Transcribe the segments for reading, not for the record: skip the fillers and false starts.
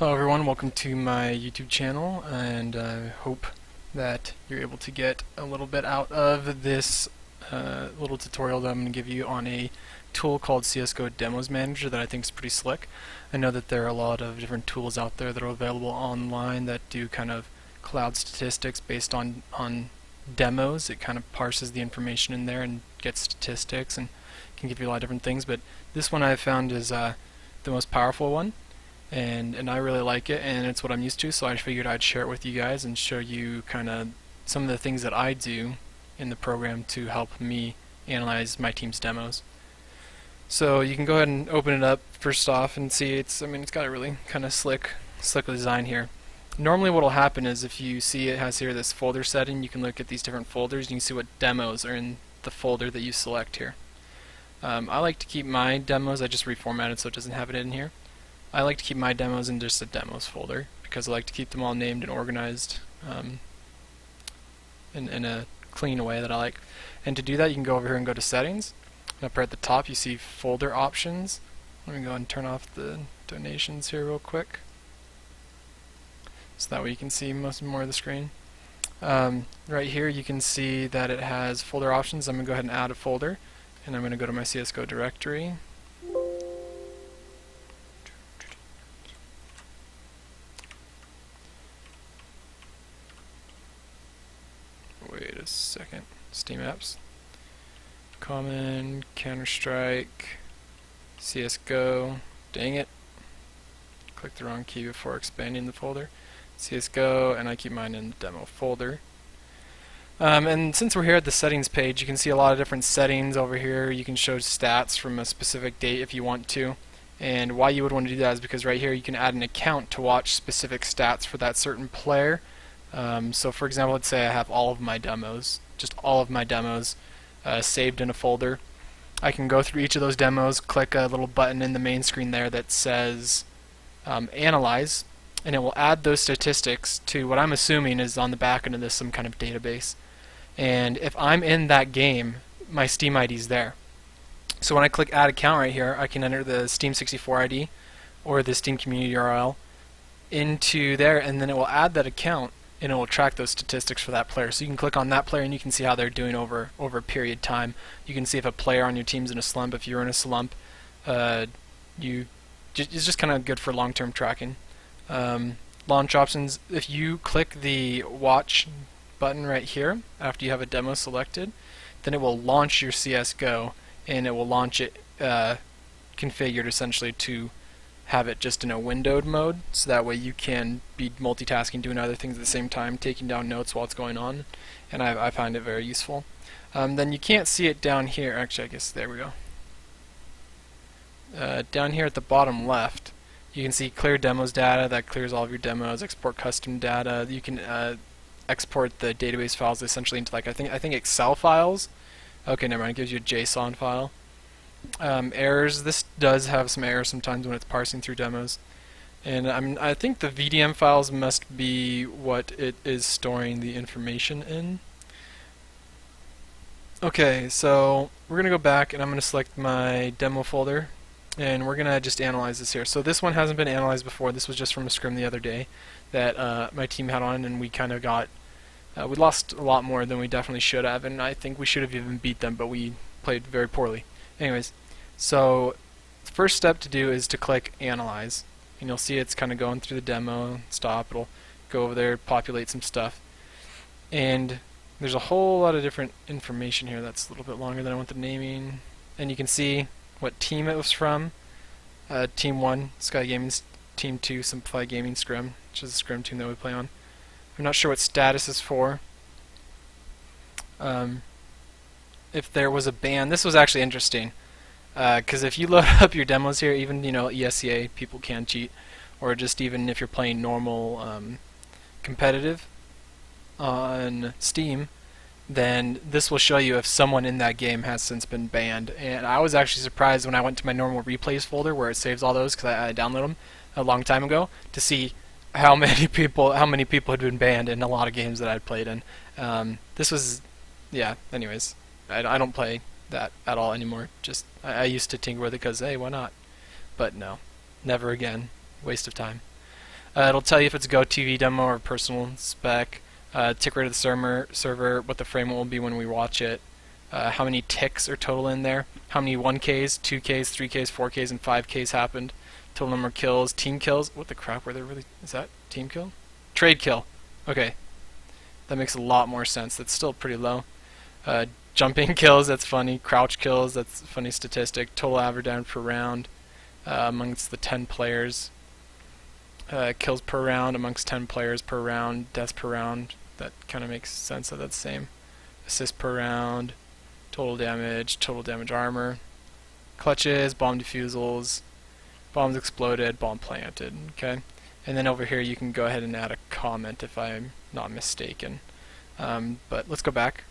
Hello everyone, welcome to my YouTube channel, and I hope that you're able to get a little bit out of this little tutorial that I'm going to give you on a tool called CSGO Demos Manager that I think is pretty slick. I know that there are a lot of different tools out there that are available online that do kind of cloud statistics based on demos. It kind of parses the information in there and gets statistics and can give you a lot of different things, but this one I've found is the most powerful one. And I really like it, and it's what I'm used to, so I figured I'd share it with you guys and show you kind of some of the things that I do in the program to help me analyze my team's demos. So you can go ahead and open it up first off and see it's got a really kind of slick design here. Normally what will happen is if you see it has here this folder setting, you can look at these different folders and you can see what demos are in the folder that you select here. I like to keep my demos, I just reformatted so it doesn't have it in here. I like to keep my demos in just a demos folder because I like to keep them all named and organized in a clean way that I like. And to do that, you can go over here and go to settings. And up here at the top you see folder options. Let me go and turn off the donations here real quick so that way you can see more of the screen. Right here you can see that it has folder options. I'm going to go ahead and add a folder, and I'm going to go to my CSGO directory. Wait a second. Steam apps. Common, Counter-Strike, CSGO. Dang it. Clicked the wrong key before expanding the folder. CSGO, and I keep mine in the demo folder. And since we're here at the settings page, you can see a lot of different settings over here. You can show stats from a specific date if you want to. And why you would want to do that is because right here you can add an account to watch specific stats for that certain player. So for example, let's say I have all of my demos, just all of my demos saved in a folder. I can go through each of those demos, click a little button in the main screen there that says Analyze, and it will add those statistics to what I'm assuming is on the back end of this some kind of database. And if I'm in that game, my Steam ID is there. So when I click Add Account right here, I can enter the Steam 64 ID or the Steam Community URL into there, and then it will add that account and it will track those statistics for that player. So you can click on that player and you can see how they're doing over a period of time. You can see if a player on your team's in a slump. If you're in a slump, it's just kind of good for long-term tracking. Launch options, if you click the watch button right here after you have a demo selected, then it will launch your CSGO, and it will launch it configured essentially to have it just in a windowed mode, so that way you can be multitasking, doing other things at the same time, taking down notes while it's going on, and I find it very useful. Then you can't see it down here. Actually, I guess there we go. Down here at the bottom left, you can see clear demos data. That clears all of your demos. Export custom data. You can export the database files essentially into I think Excel files. Okay, never mind. It gives you a JSON file. Errors. This does have some errors sometimes when it's parsing through demos, and I think the VDM files must be what it is storing the information in. Okay, so we're gonna go back and I'm gonna select my demo folder, and we're gonna just analyze this here. So this one hasn't been analyzed before. This was just from a scrim the other day that my team had on, and we kind of got we lost a lot more than we definitely should have, and I think we should have even beat them, but we played very poorly. Anyways, so the first step to do is to click Analyze, and you'll see it's kind of going through the demo. Stop. It'll go over there, populate some stuff, and there's a whole lot of different information here that's a little bit longer than I want the naming. And you can see what team it was from. Team 1, Sky Gaming. Team 2, Simplify Gaming Scrim, which is the Scrim team that we play on. I'm not sure what status is for. If there was a ban, this was actually interesting, because if you load up your demos here, even ESCA people can cheat, or just even if you're playing normal competitive on Steam, then this will show you if someone in that game has since been banned. And I was actually surprised when I went to my normal replays folder where it saves all those, because I downloaded them a long time ago, to see how many people had been banned in a lot of games that I'd played in. This was, yeah. Anyways, I don't play that at all anymore. Just I used to tinker with it because hey, why not? But no, never again. Waste of time. It'll tell you if it's a Go TV demo or personal spec, tick rate of the server, what the frame will be when we watch it, how many ticks are total in there, how many 1Ks, 2Ks, 3Ks, 4Ks, and 5Ks happened, total number of kills, team kills. What the crap, were there really, is that team kill? Trade kill. Okay, that makes a lot more sense. That's still pretty low. Jumping kills, that's funny. Crouch kills, that's a funny statistic. Total average down per round amongst the 10 players. Kills per round amongst 10 players per round. Deaths per round, that kind of makes sense that that's the same. Assists per round. Total damage armor. Clutches, bomb defusals, bombs exploded, bomb planted. Okay, and then over here you can go ahead and add a comment if I'm not mistaken. But let's go back,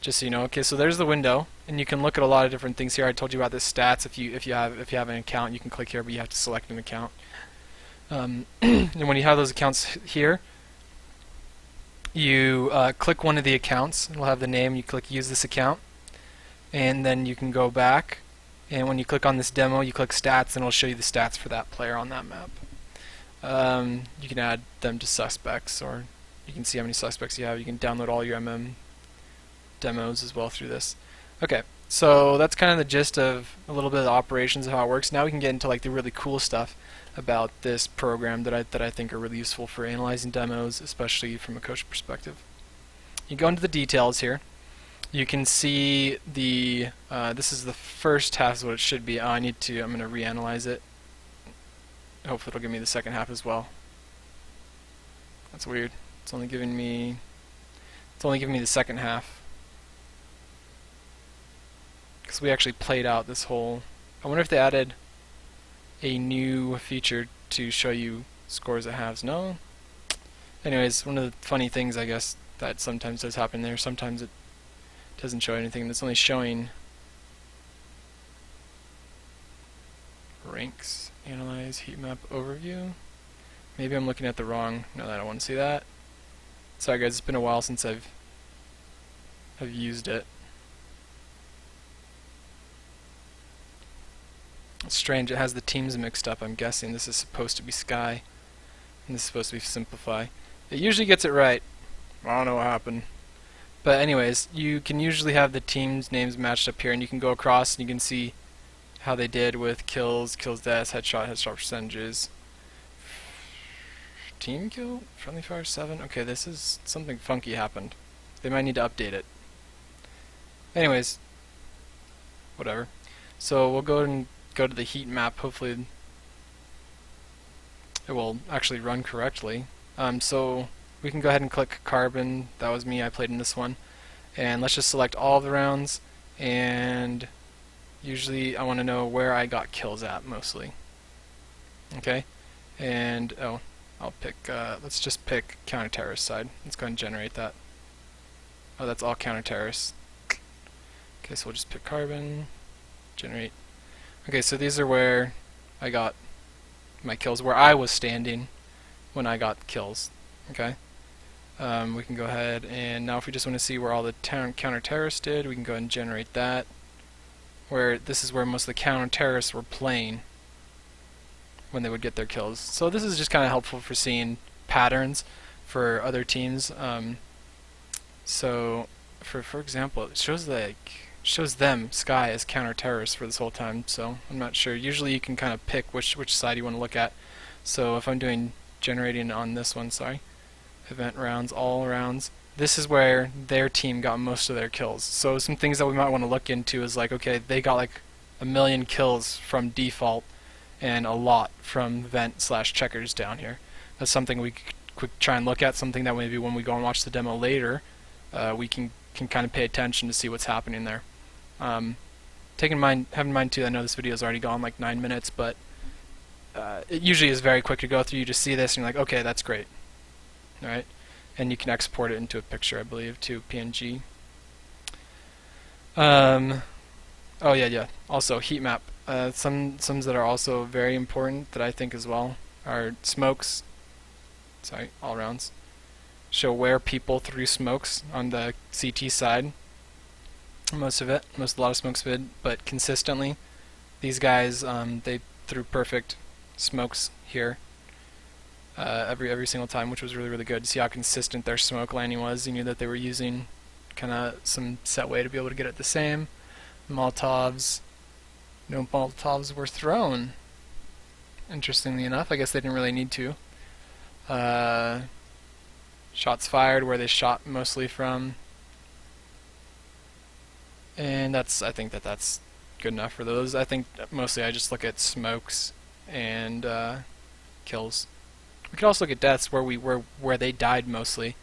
just so you know. Okay, so there's the window, and you can look at a lot of different things here. I told you about the stats. If you have an account, you can click here, but you have to select an account. And when you have those accounts here, you click one of the accounts, and we'll have the name. You click use this account, and then you can go back, and when you click on this demo, you click stats, and it'll show you the stats for that player on that map. You can add them to suspects, or you can see how many suspects you have. You can download all your demos as well through this. Okay, so that's kind of the gist of a little bit of the operations of how it works. Now we can get into like the really cool stuff about this program that I think are really useful for analyzing demos, especially from a coach perspective. You go into the details here. You can see the this is the first half is what it should be. I'm going to reanalyze it. Hopefully it'll give me the second half as well. That's weird. It's only giving me the second half, because we actually played out this whole. I wonder if they added a new feature to show you scores at halves. No. Anyways, one of the funny things I guess that sometimes does happen there. Sometimes it doesn't show anything. That's only showing ranks, analyze, heat map overview. Maybe I'm looking at the wrong. No, I don't want to see that. Sorry guys, it's been a while since I've used it. It's strange, it has the teams mixed up. I'm guessing this is supposed to be Sky, and this is supposed to be Simplify. It usually gets it right. I don't know what happened. But anyways, you can usually have the teams' names matched up here, and you can go across and you can see how they did with kills, deaths, headshot percentages. Team kill? Friendly fire 7? Okay, this is something funky happened. They might need to update it. Anyways, whatever. So we'll go and go to the heat map. Hopefully it will actually run correctly. So we can go ahead and click carbon. That was me, I played in this one. And let's just select all of the rounds, and usually I want to know where I got kills at mostly. Okay, and I'll pick, let's just pick counter-terrorist side. Let's go ahead and generate that. Oh, that's all counter-terrorists. Okay, so we'll just pick carbon, generate. Okay, so these are where I got my kills, where I was standing when I got kills. Okay, we can go ahead, and now if we just want to see where all the counter-terrorists did, we can go ahead and generate that. Where this is where most of the counter-terrorists were playing when they would get their kills. So this is just kind of helpful for seeing patterns for other teams. So for example, it shows them, Sky, as counter-terrorists for this whole time, so I'm not sure. Usually you can kind of pick which side you want to look at. So if I'm doing generating on this one, sorry, event rounds, all rounds, this is where their team got most of their kills. So some things that we might want to look into is like, okay, they got like 1 million kills from default and a lot from vent/checkers down here. That's something we could try and look at, something that maybe when we go and watch the demo later, we can kind of pay attention to see what's happening there. Have in mind too, I know this video has already gone like 9 minutes, but it usually is very quick to go through. You just see this and you're like, okay, that's great. Alright, and you can export it into a picture, I believe, to PNG. Oh yeah. Also, heat map. Some that are also very important that I think as well are smokes. Sorry, all rounds. Show where people threw smokes on the CT side. A lot of smokes vid, but consistently, these guys they threw perfect smokes here. every single time, which was really good. See how consistent their smoke landing was. You knew that they were using kind of some set way to be able to get it the same. Molotovs, no Molotovs were thrown. Interestingly enough, I guess they didn't really need to. Shots fired where they shot mostly from, and I think that's good enough for those. I think mostly I just look at smokes and kills. We could also look at deaths where they died mostly.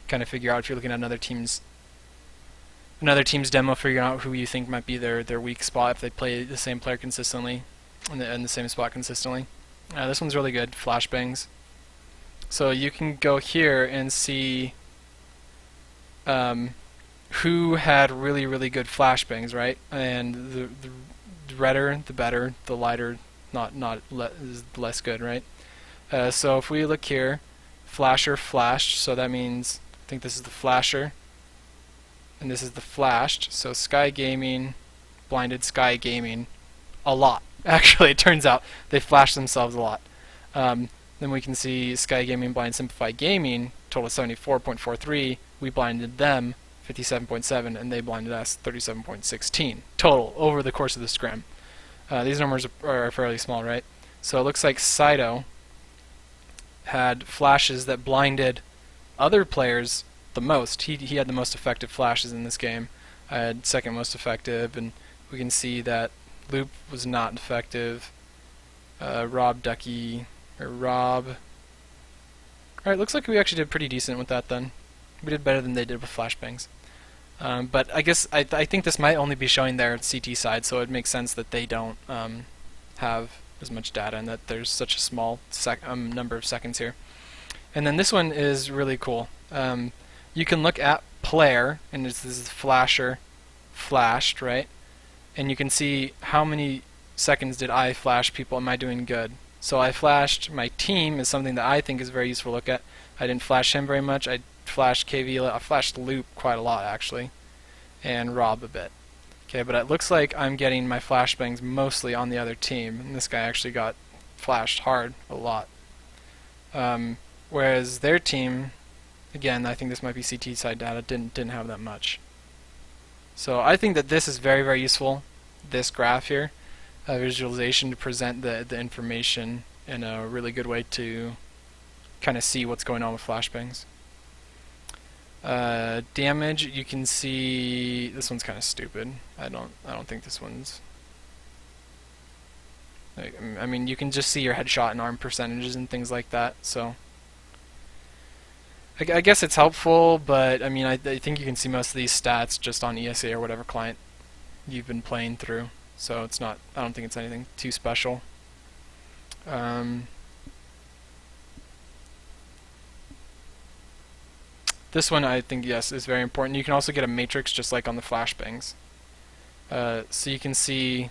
Kind of figure out if you're looking at another team's demo, figuring out who you think might be their weak spot if they play the same player consistently in the same spot consistently. This one's really good, flashbangs. So you can go here and see who had really good flashbangs, right? And the redder, the better. The lighter, is less good, right? So if we look here, flasher flashed. So that means I think this is the flasher, and this is the flashed. So Sky Gaming, blinded Sky Gaming, a lot. Actually, it turns out they flashed themselves a lot. Then we can see Sky Gaming blind Simplify Gaming, total 74.43. We blinded them 57.7, and they blinded us 37.16 total over the course of the scrim. These numbers are fairly small, right? So it looks like Saito had flashes that blinded other players the most. He had the most effective flashes in this game. I had second most effective, and we can see that Loop was not effective. Rob. Alright, looks like we actually did pretty decent with that then. We did better than they did with flashbangs. But I guess I think this might only be showing their CT side, so it makes sense that they don't have as much data and that there's such a small number of seconds here. And then this one is really cool. You can look at player, and this is flasher, flashed, right? And you can see how many seconds did I flash people. Am I doing good? So I flashed my team is something that I think is very useful to look at. I didn't flash him very much. I flashed KV. I flashed Loop quite a lot actually, and Rob a bit. Okay, but it looks like I'm getting my flashbangs mostly on the other team, and this guy actually got flashed hard a lot. Whereas their team, again, I think this might be CT side data, didn't have that much. So I think that this is very useful. This graph here. Visualization to present the information in a really good way to kind of see what's going on with flashbangs. Damage, you can see this one's kind of stupid. I don't think this one's. I mean, you can just see your headshot and arm percentages and things like that. So I guess it's helpful, but I mean, I think you can see most of these stats just on ESA or whatever client you've been playing through. So it's not. I don't think it's anything too special. This one, I think, yes, is very important. You can also get a matrix just like on the flashbangs. So you can see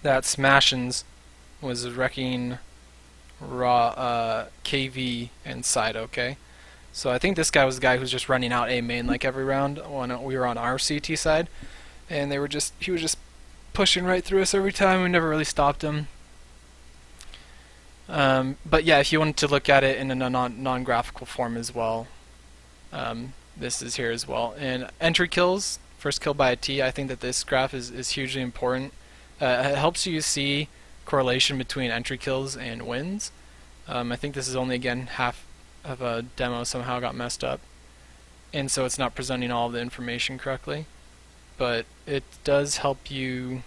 that Smashins was wrecking KV and side. Okay, so I think this guy was the guy who was just running out A main like every round when we were on our CT side, and he was just pushing right through us every time. We never really stopped him. But yeah, if you wanted to look at it in a non-graphical form as well, this is here as well. And entry kills, first kill by a T, I think that this graph is hugely important. It helps you see correlation between entry kills and wins. I think this is only, again, half of a demo somehow got messed up, and so it's not presenting all the information correctly. But it does help you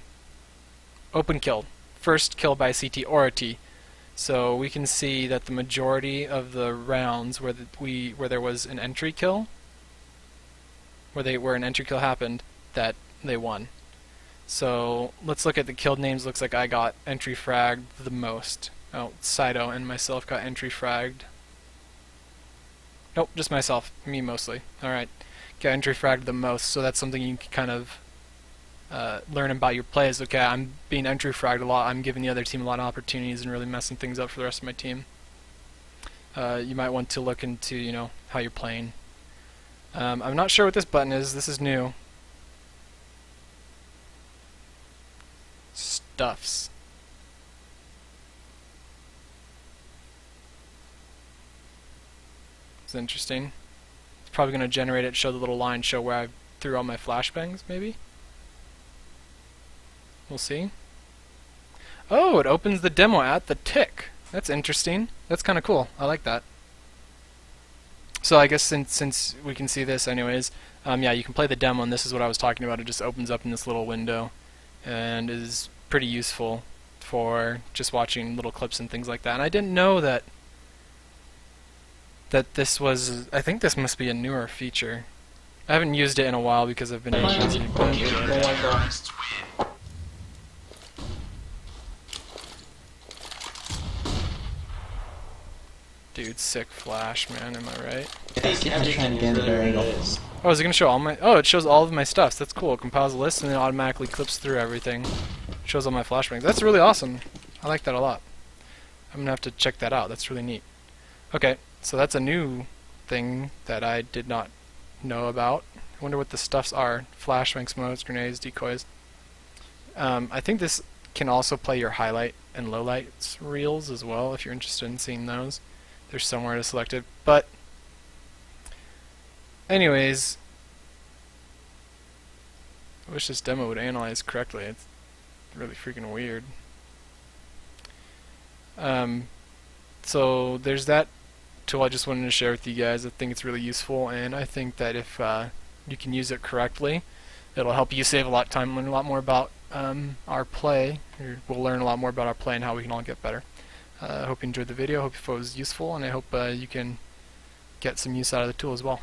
open kill, first kill by CT or a T. So we can see that the majority of the rounds where there was an entry kill, where an entry kill happened, that they won. So let's look at the killed names. Looks like I got entry fragged the most. Oh, Saito and myself got entry fragged. Nope, just myself, me mostly. Alright, got entry fragged the most, so that's something you can kind of learn about your plays. Okay, I'm being entry fragged a lot, I'm giving the other team a lot of opportunities and really messing things up for the rest of my team. You might want to look into, how you're playing. I'm not sure what this button is. This is new. Stuffs. It's interesting. It's probably going to generate it, show the little line, show where I threw all my flashbangs, maybe? We'll see. Oh, it opens the demo at the tick. That's interesting. That's kind of cool. I like that. So I guess since we can see this anyways, yeah, you can play the demo, and this is what I was talking about. It just opens up in this little window and is pretty useful for just watching little clips and things like that. And I didn't know that this was, I think this must be a newer feature. I haven't used it in a while because I've been using it. Dude, sick flash, man, am I right? Oh, is it gonna show all my... Oh, it shows all of my stuff. That's cool. It compiles a list and then automatically clips through everything. It shows all my flashbangs. That's really awesome. I like that a lot. I'm gonna have to check that out. That's really neat. Okay, so that's a new thing that I did not know about. I wonder what the stuffs are. Flashbang, smokes, grenades, decoys. I think this can also play your highlight and lowlights reels as well if you're interested in seeing those. There's somewhere to select it, but anyways, I wish this demo would analyze correctly. It's really freaking weird. So there's that tool I just wanted to share with you guys. I think it's really useful, and I think that if you can use it correctly, it'll help you save a lot of time, learn a lot more about our play. We'll learn a lot more about our play and how we can all get better. I hope you enjoyed the video, hope it was useful, and I hope you can get some use out of the tool as well.